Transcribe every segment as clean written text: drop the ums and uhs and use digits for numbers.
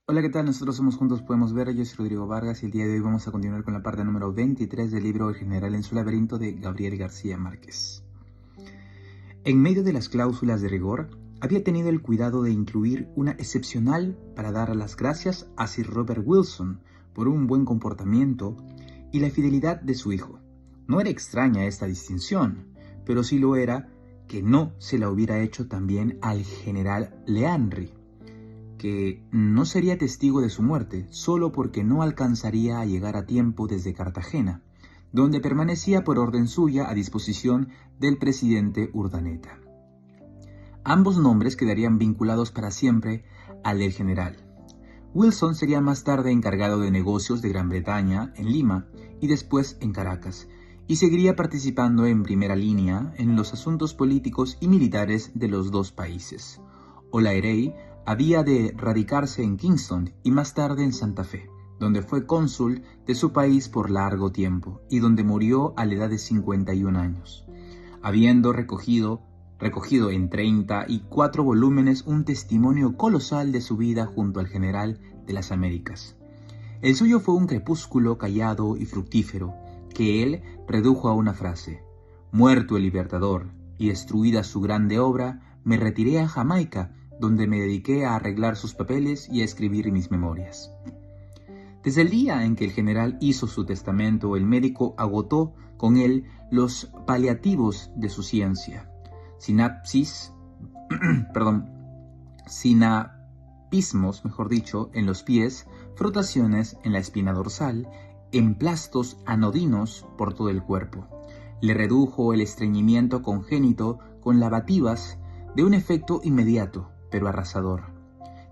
Hola, ¿qué tal? Nosotros somos Juntos Podemos Ver. Yo soy Rodrigo Vargas y el día de hoy vamos a continuar con la parte número 23 del libro El General en su laberinto de Gabriel García Márquez. En medio de las cláusulas de rigor, había tenido el cuidado de incluir una excepcional para dar las gracias a Sir Robert Wilson por un buen comportamiento y la fidelidad de su hijo. No era extraña esta distinción, pero sí lo era que no se la hubiera hecho también al general Leandri, que no sería testigo de su muerte solo porque no alcanzaría a llegar a tiempo desde Cartagena, donde permanecía por orden suya a disposición del presidente Urdaneta. Ambos nombres quedarían vinculados para siempre al del general. Wilson sería más tarde encargado de negocios de Gran Bretaña en Lima y después en Caracas, y seguiría participando en primera línea en los asuntos políticos y militares de los dos países. Olaerey había de radicarse en Kingston y más tarde en Santa Fe, donde fue cónsul de su país por largo tiempo y donde murió a la edad de 51 años, habiendo recogido en 34 volúmenes un testimonio colosal de su vida junto al general de las Américas. El suyo fue un crepúsculo callado y fructífero, que él redujo a una frase: muerto el Libertador y destruida su grande obra, me retiré a Jamaica, donde me dediqué a arreglar sus papeles y a escribir mis memorias. Desde el día en que el general hizo su testamento, el médico agotó con él los paliativos de su ciencia. Sinapismos, mejor dicho, en los pies, frotaciones en la espina dorsal, emplastos anodinos por todo el cuerpo. Le redujo el estreñimiento congénito con lavativas de un efecto inmediato, pero arrasador.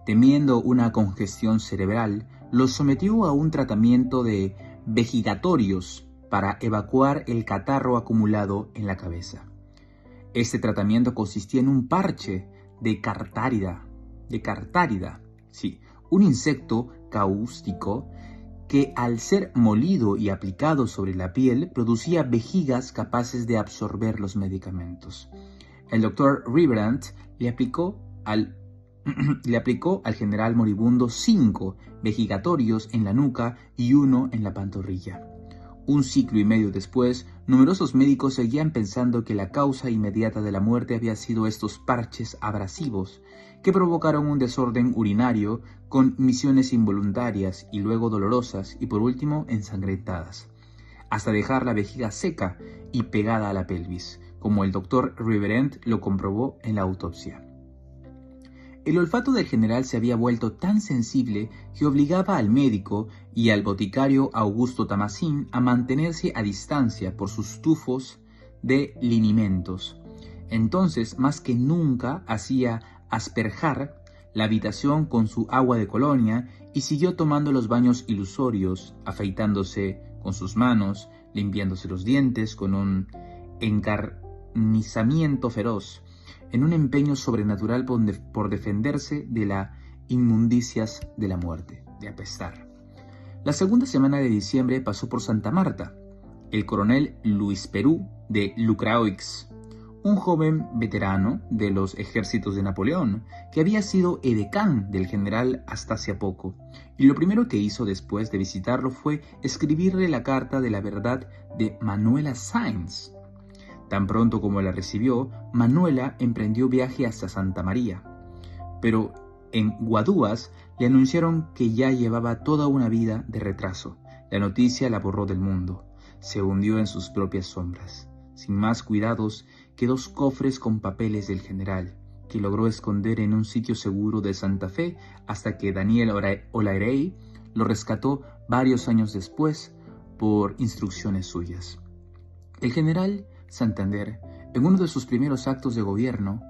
Temiendo una congestión cerebral, lo sometió a un tratamiento de vejigatorios para evacuar el catarro acumulado en la cabeza. Este tratamiento consistía en un parche de cartárida, un insecto cáustico que al ser molido y aplicado sobre la piel producía vejigas capaces de absorber los medicamentos. El doctor Riverant le aplicó al general moribundo 5 vejigatorios en la nuca y 1 en la pantorrilla. Un siglo y medio después, numerosos médicos seguían pensando que la causa inmediata de la muerte había sido estos parches abrasivos, que provocaron un desorden urinario con misiones involuntarias y luego dolorosas y por último ensangrentadas, hasta dejar la vejiga seca y pegada a la pelvis, como el doctor Riverent lo comprobó en la autopsia. El olfato del general se había vuelto tan sensible que obligaba al médico y al boticario Augusto Tamasín a mantenerse a distancia por sus tufos de linimentos. Entonces, más que nunca, hacía asperjar la habitación con su agua de colonia y siguió tomando los baños ilusorios, afeitándose con sus manos, limpiándose los dientes con un encarnizamiento feroz, en un empeño sobrenatural por defenderse de las inmundicias de la muerte, de apestar. La segunda semana de diciembre pasó por Santa Marta el coronel Luis Perú de Lucraux, un joven veterano de los ejércitos de Napoleón, que había sido edecán del general hasta hace poco, y lo primero que hizo después de visitarlo fue escribirle la carta de la verdad de Manuela Sáenz. Tan pronto como la recibió, Manuela emprendió viaje hasta Santa María, pero en Guadúas le anunciaron que ya llevaba toda una vida de retraso. La noticia la borró del mundo. Se hundió en sus propias sombras. Sin más cuidados que 2 cofres con papeles del general, que logró esconder en un sitio seguro de Santa Fe hasta que Daniel Olaerey lo rescató varios años después por instrucciones suyas. El general Santander, en uno de sus primeros actos de gobierno,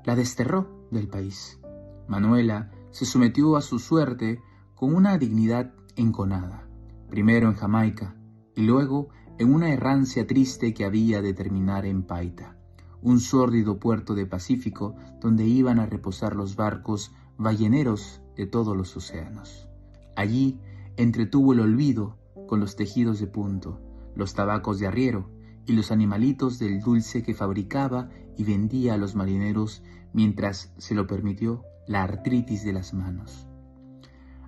la desterró del país. Manuela se sometió a su suerte con una dignidad enconada, primero en Jamaica y luego en una errancia triste que había de terminar en Paita, un sórdido puerto de Pacífico donde iban a reposar los barcos balleneros de todos los océanos. Allí entretuvo el olvido con los tejidos de punto, los tabacos de arriero y los animalitos del dulce que fabricaba y vendía a los marineros mientras se lo permitió la artritis de las manos.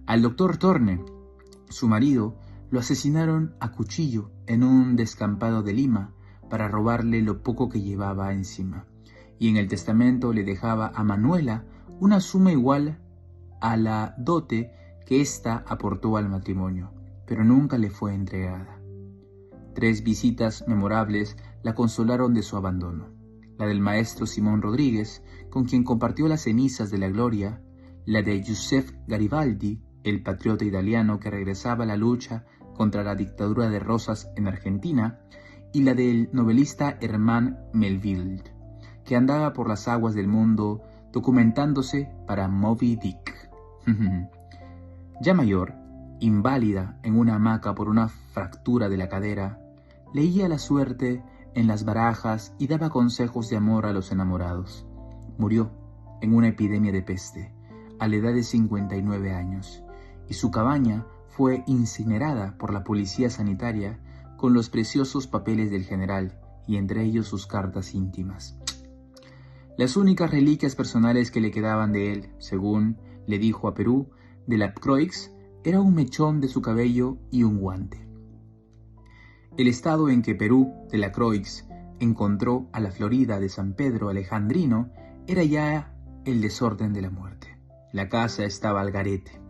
Al doctor Thorne, su marido, lo asesinaron a cuchillo en un descampado de Lima para robarle lo poco que llevaba encima, y en el testamento le dejaba a Manuela una suma igual a la dote que ésta aportó al matrimonio, pero nunca le fue entregada. 3 visitas memorables la consolaron de su abandono: la del maestro Simón Rodríguez, con quien compartió las cenizas de la gloria; la de Giuseppe Garibaldi, el patriota italiano que regresaba a la lucha contra la dictadura de Rosas en Argentina; y la del novelista Herman Melville, que andaba por las aguas del mundo documentándose para Moby Dick. Ya mayor, inválida en una hamaca por una fractura de la cadera, leía la suerte en las barajas y daba consejos de amor a los enamorados. Murió en una epidemia de peste, a la edad de 59 años, y su cabaña fue incinerada por la policía sanitaria con los preciosos papeles del general, y entre ellos sus cartas íntimas. Las únicas reliquias personales que le quedaban de él, según le dijo a Perú de la Croix, era un mechón de su cabello y un guante. El estado en que Perú de la Croix encontró a la Florida de San Pedro Alejandrino era ya el desorden de la muerte. La casa estaba al garete.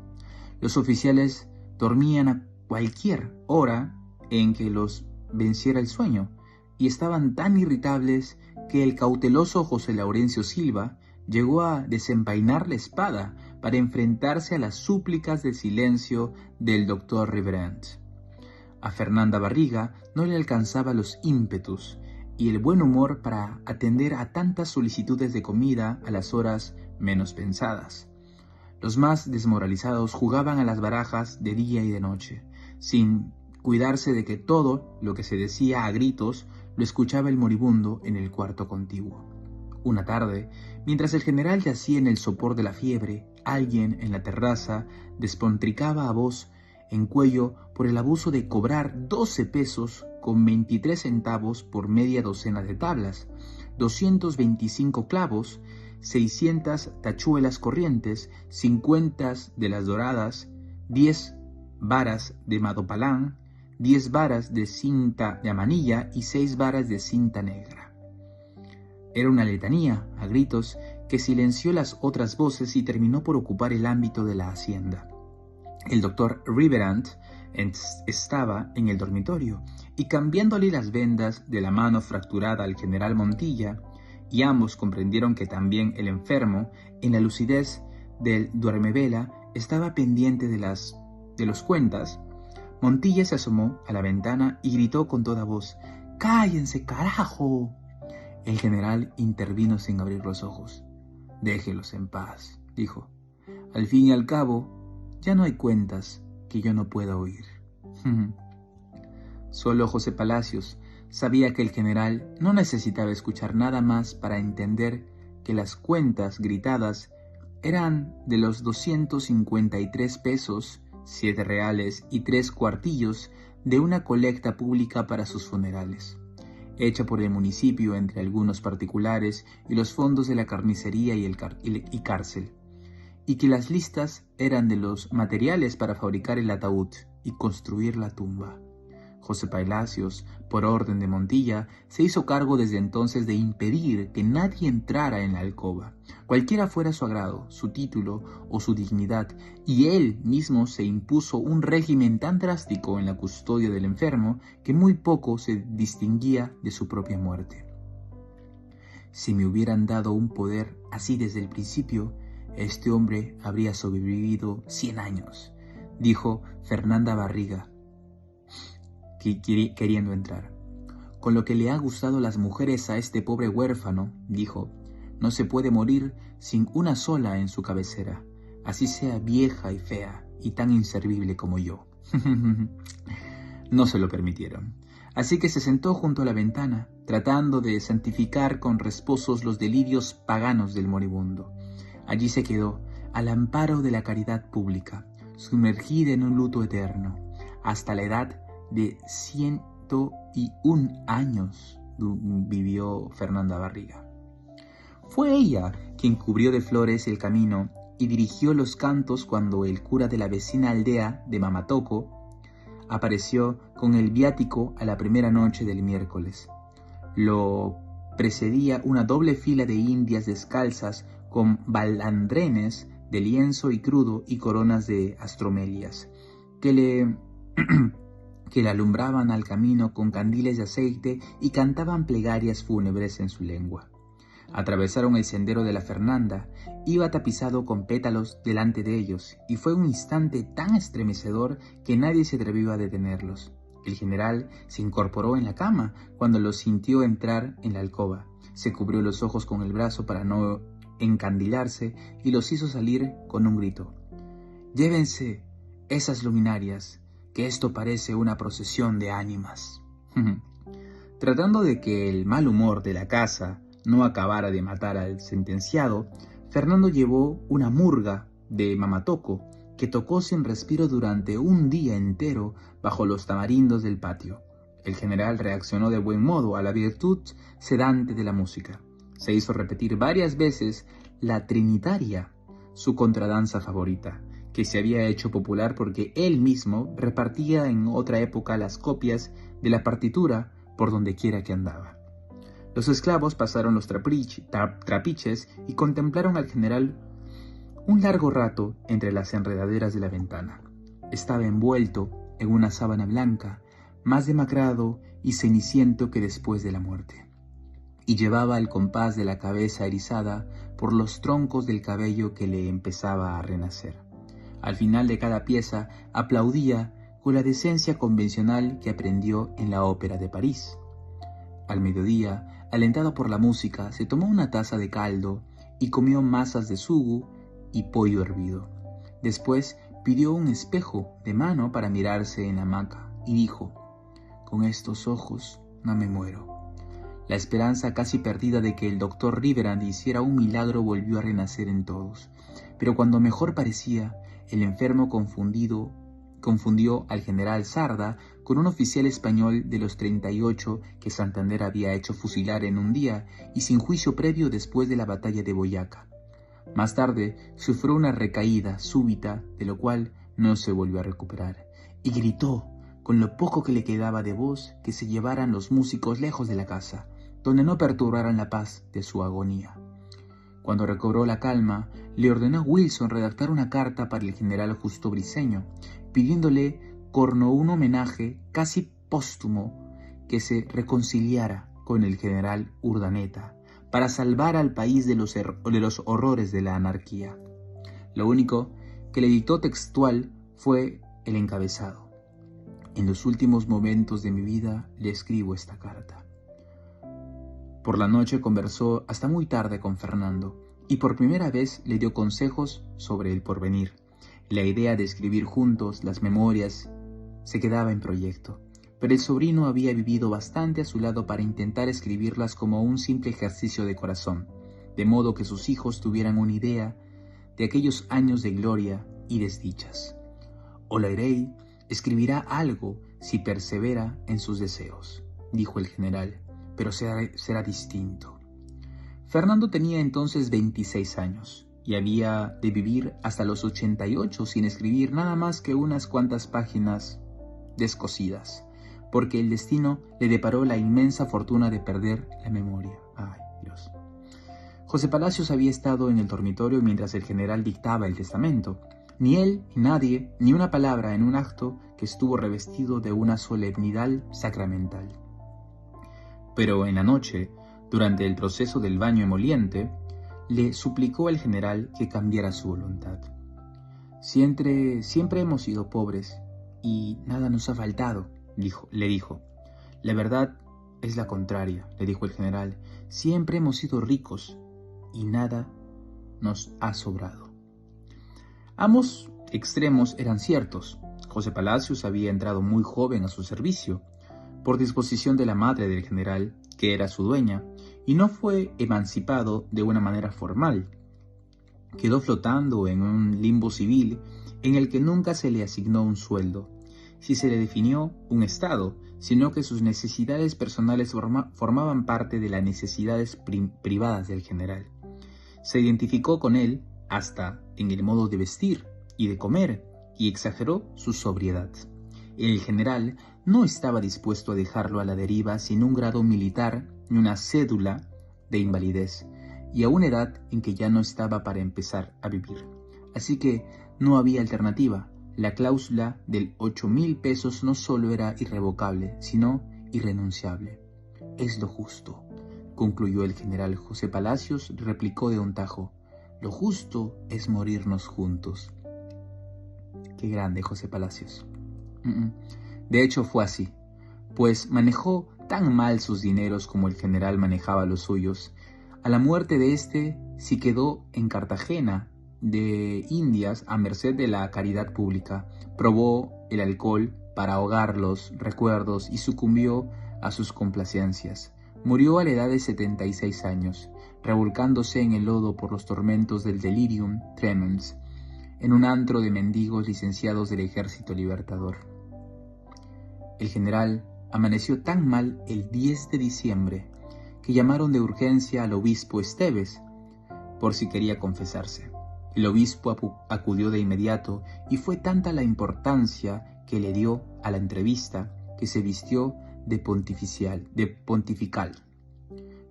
Los oficiales dormían a cualquier hora en que los venciera el sueño, y estaban tan irritables que el cauteloso José Laurencio Silva llegó a desenvainar la espada para enfrentarse a las súplicas de silencio del doctor Riverand. A Fernanda Barriga no le alcanzaba los ímpetus y el buen humor para atender a tantas solicitudes de comida a las horas menos pensadas. Los más desmoralizados jugaban a las barajas de día y de noche, sin cuidarse de que todo lo que se decía a gritos lo escuchaba el moribundo en el cuarto contiguo. Una tarde, mientras el general yacía en el sopor de la fiebre, alguien en la terraza despontricaba a voz en cuello por el abuso de cobrar 12 pesos con 23 centavos por media docena de tablas, 225 clavos, 600 tachuelas corrientes, 50 de las doradas, 10 varas de madopalán, 10 varas de cinta de amanilla y 6 varas de cinta negra. Era una letanía, a gritos, que silenció las otras voces y terminó por ocupar el ámbito de la hacienda. El doctor Riverand estaba en el dormitorio y, cambiándole las vendas de la mano fracturada al general Montilla, y ambos comprendieron que también el enfermo, en la lucidez del duermevela, estaba pendiente de los cuentas, Montilla se asomó a la ventana y gritó con toda voz: «¡Cállense, carajo!». El general intervino sin abrir los ojos. «Déjelos en paz», dijo. «Al fin y al cabo, ya no hay cuentas que yo no pueda oír». Solo José Palacios sabía que el general no necesitaba escuchar nada más para entender que las cuentas gritadas eran de los 253 pesos, 7 reales y 3 cuartillos de una colecta pública para sus funerales, hecha por el municipio entre algunos particulares y los fondos de la carnicería y cárcel, y que las listas eran de los materiales para fabricar el ataúd y construir la tumba. José Palacios, por orden de Montilla, se hizo cargo desde entonces de impedir que nadie entrara en la alcoba, cualquiera fuera su agrado, su título o su dignidad, y él mismo se impuso un régimen tan drástico en la custodia del enfermo que muy poco se distinguía de su propia muerte. «Si me hubieran dado un poder así desde el principio, este hombre habría sobrevivido 100 años», dijo Fernanda Barriga, queriendo entrar. «Con lo que le ha gustado las mujeres a este pobre huérfano», dijo, «no se puede morir sin una sola en su cabecera, así sea vieja y fea y tan inservible como yo». No se lo permitieron, así que se sentó junto a la ventana, tratando de santificar con resposos los delirios paganos del moribundo. Allí se quedó, al amparo de la caridad pública, sumergida en un luto eterno, hasta la edad de 101 años vivió Fernanda Barriga. Fue ella quien cubrió de flores el camino y dirigió los cantos cuando el cura de la vecina aldea de Mamatoco apareció con el viático a la primera noche del miércoles. Lo precedía una doble fila de indias descalzas con balandrenes de lienzo y crudo y coronas de astromelias, que le alumbraban al camino con candiles de aceite y cantaban plegarias fúnebres en su lengua. Atravesaron el sendero de la Fernanda, iba tapizado con pétalos delante de ellos, y fue un instante tan estremecedor que nadie se atrevió a detenerlos. El general se incorporó en la cama cuando los sintió entrar en la alcoba. Se cubrió los ojos con el brazo para no encandilarse y los hizo salir con un grito. «¡Llévense esas luminarias, que esto parece una procesión de ánimas!» Tratando de que el mal humor de la casa no acabara de matar al sentenciado, Fernando llevó una murga de Mamatoco que tocó sin respiro durante un día entero bajo los tamarindos del patio. El general reaccionó de buen modo a la virtud sedante de la música. Se hizo repetir varias veces la Trinitaria, su contradanza favorita, que se había hecho popular porque él mismo repartía en otra época las copias de la partitura por donde quiera que andaba. Los esclavos pasaron los trapiches y contemplaron al general un largo rato entre las enredaderas de la ventana. Estaba envuelto en una sábana blanca, más demacrado y ceniciento que después de la muerte, y llevaba el compás de la cabeza erizada por los troncos del cabello que le empezaba a renacer. Al final de cada pieza aplaudía con la decencia convencional que aprendió en la ópera de París. Al mediodía, alentado por la música, se tomó una taza de caldo y comió masas de sugu y pollo hervido. Después pidió un espejo de mano para mirarse en la hamaca y dijo: «Con estos ojos no me muero». La esperanza casi perdida de que el doctor Riverand hiciera un milagro volvió a renacer en todos. Pero cuando mejor parecía, el enfermo confundió al general Sarda con un oficial español de los 38 que Santander había hecho fusilar en un día y sin juicio previo después de la batalla de Boyacá. Más tarde sufrió una recaída súbita, de lo cual no se volvió a recuperar, y gritó, con lo poco que le quedaba de voz, que se llevaran los músicos lejos de la casa, donde no perturbaran la paz de su agonía. Cuando recobró la calma, le ordenó a Wilson redactar una carta para el general Justo Briceño, pidiéndole con un homenaje casi póstumo que se reconciliara con el general Urdaneta para salvar al país de los horrores de la anarquía. Lo único que le dictó textual fue el encabezado: «En los últimos momentos de mi vida le escribo esta carta». Por la noche conversó hasta muy tarde con Fernando y por primera vez le dio consejos sobre el porvenir. La idea de escribir juntos las memorias se quedaba en proyecto, pero el sobrino había vivido bastante a su lado para intentar escribirlas como un simple ejercicio de corazón, de modo que sus hijos tuvieran una idea de aquellos años de gloria y desdichas. Oleirey escribirá algo si persevera en sus deseos, dijo el general, pero será distinto. Fernando tenía entonces 26 años y había de vivir hasta los 88 sin escribir nada más que unas cuantas páginas descosidas, porque el destino le deparó la inmensa fortuna de perder la memoria. ¡Ay, Dios! José Palacios había estado en el dormitorio mientras el general dictaba el testamento. Ni él, ni nadie, ni una palabra en un acto que estuvo revestido de una solemnidad sacramental. Pero en la noche, durante el proceso del baño emoliente, le suplicó al general que cambiara su voluntad. Siempre hemos sido pobres y nada nos ha faltado, le dijo. La verdad es la contraria, le dijo el general. Siempre hemos sido ricos y nada nos ha sobrado. Ambos extremos eran ciertos. José Palacios había entrado muy joven a su servicio, por disposición de la madre del general, que era su dueña, y no fue emancipado de una manera formal. Quedó flotando en un limbo civil en el que nunca se le asignó un sueldo, si se le definió un estado, sino que sus necesidades personales formaban parte de las necesidades privadas del general. Se identificó con él hasta en el modo de vestir y de comer, y exageró su sobriedad. El general no estaba dispuesto a dejarlo a la deriva sin un grado militar ni una cédula de invalidez, y a una edad en que ya no estaba para empezar a vivir. Así que no había alternativa. La cláusula del 8,000 pesos no solo era irrevocable, sino irrenunciable. Es lo justo, concluyó el general. José Palacios replicó de un tajo: lo justo es morirnos juntos. Qué grande José Palacios. De hecho fue así, pues manejó tan mal sus dineros como el general manejaba los suyos. A la muerte de este, sí quedó en Cartagena de Indias a merced de la caridad pública. Probó el alcohol para ahogar los recuerdos y sucumbió a sus complacencias. Murió a la edad de 76 años, revolcándose en el lodo por los tormentos del delirium tremens, en un antro de mendigos licenciados del Ejército Libertador. El general amaneció tan mal el 10 de diciembre que llamaron de urgencia al obispo Esteves por si quería confesarse. El obispo acudió de inmediato y fue tanta la importancia que le dio a la entrevista que se vistió de pontifical.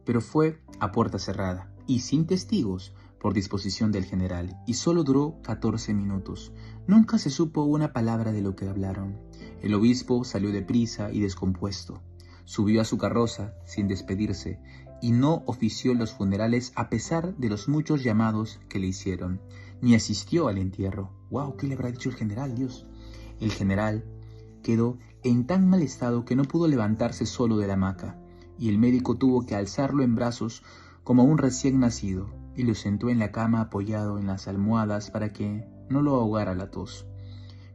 Pero fue a puerta cerrada y sin testigos por disposición del general, y solo duró 14 minutos. Nunca se supo una palabra de lo que hablaron. El obispo salió deprisa y descompuesto. Subió a su carroza sin despedirse y no ofició los funerales a pesar de los muchos llamados que le hicieron, ni asistió al entierro. ¡Wow! ¿Qué le habrá dicho el general, Dios? El general quedó en tan mal estado que no pudo levantarse solo de la hamaca, y el médico tuvo que alzarlo en brazos como un recién nacido, y lo sentó en la cama apoyado en las almohadas para que no lo ahogara la tos.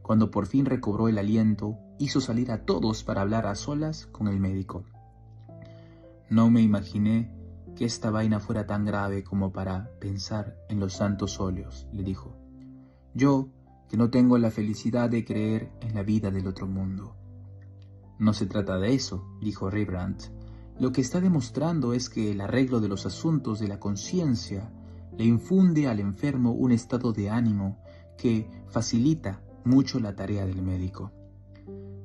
Cuando por fin recobró el aliento, hizo salir a todos para hablar a solas con el médico. No me imaginé que esta vaina fuera tan grave como para pensar en los santos óleos, le dijo. Yo, que no tengo la felicidad de creer en la vida del otro mundo. No se trata de eso, dijo Rembrandt. Lo que está demostrando es que el arreglo de los asuntos de la conciencia le infunde al enfermo un estado de ánimo que facilita mucho la tarea del médico.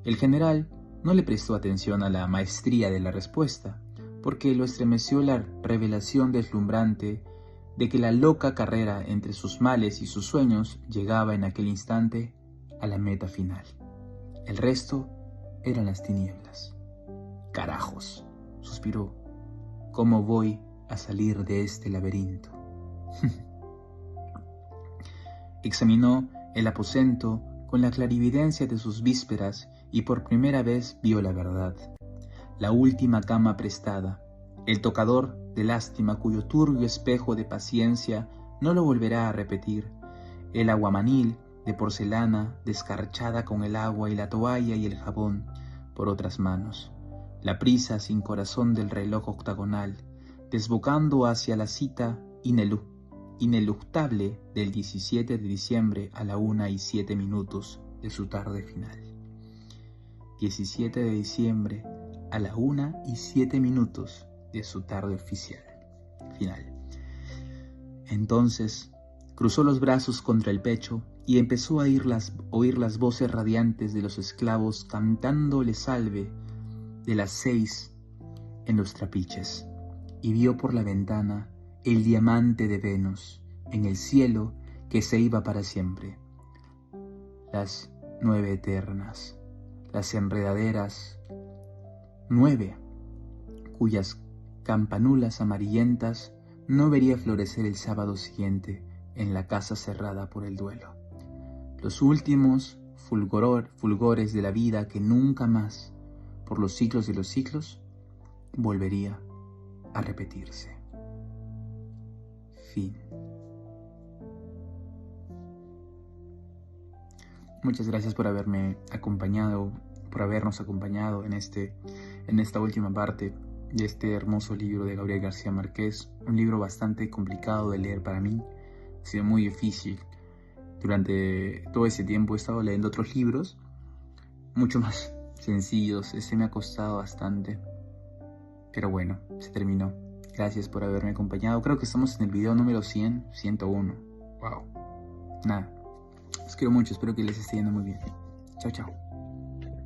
El general no le prestó atención a la maestría de la respuesta, porque lo estremeció la revelación deslumbrante de que la loca carrera entre sus males y sus sueños llegaba en aquel instante a la meta final. El resto eran las tinieblas. Carajos, suspiró. ¿Cómo voy a salir de este laberinto? Examinó el aposento con la clarividencia de sus vísperas y por primera vez vio la verdad. La última cama prestada, el tocador de lástima cuyo turbio espejo de paciencia no lo volverá a repetir, el aguamanil de porcelana descarchada con el agua y la toalla y el jabón por otras manos, la prisa sin corazón del reloj octagonal, desbocando hacia la cita ineluctable del 17 de diciembre a la 1:07 de su tarde final. 17 de diciembre a la 1:07 de su tarde final. Entonces cruzó los brazos contra el pecho y empezó a oír las voces radiantes de los esclavos cantándole salve de las 6 en los trapiches, y vio por la ventana el diamante de Venus en el cielo que se iba para siempre, las 9 eternas, las enredaderas 9, cuyas campanulas amarillentas no vería florecer el sábado siguiente en la casa cerrada por el duelo. Los últimos fulgores de la vida que nunca más, por los siglos de los siglos, volvería a repetirse. Fin. Muchas gracias por habernos acompañado en esta última parte de este hermoso libro de Gabriel García Márquez, un libro bastante complicado de leer para mí, ha sido muy difícil. Durante todo ese tiempo he estado leyendo otros libros, mucho más sencillos. Este me ha costado bastante, pero bueno, se terminó. Gracias por haberme acompañado. Creo que estamos en el video número 101. Wow. Nada. Los quiero mucho, espero que les esté yendo muy bien. Chao, chao.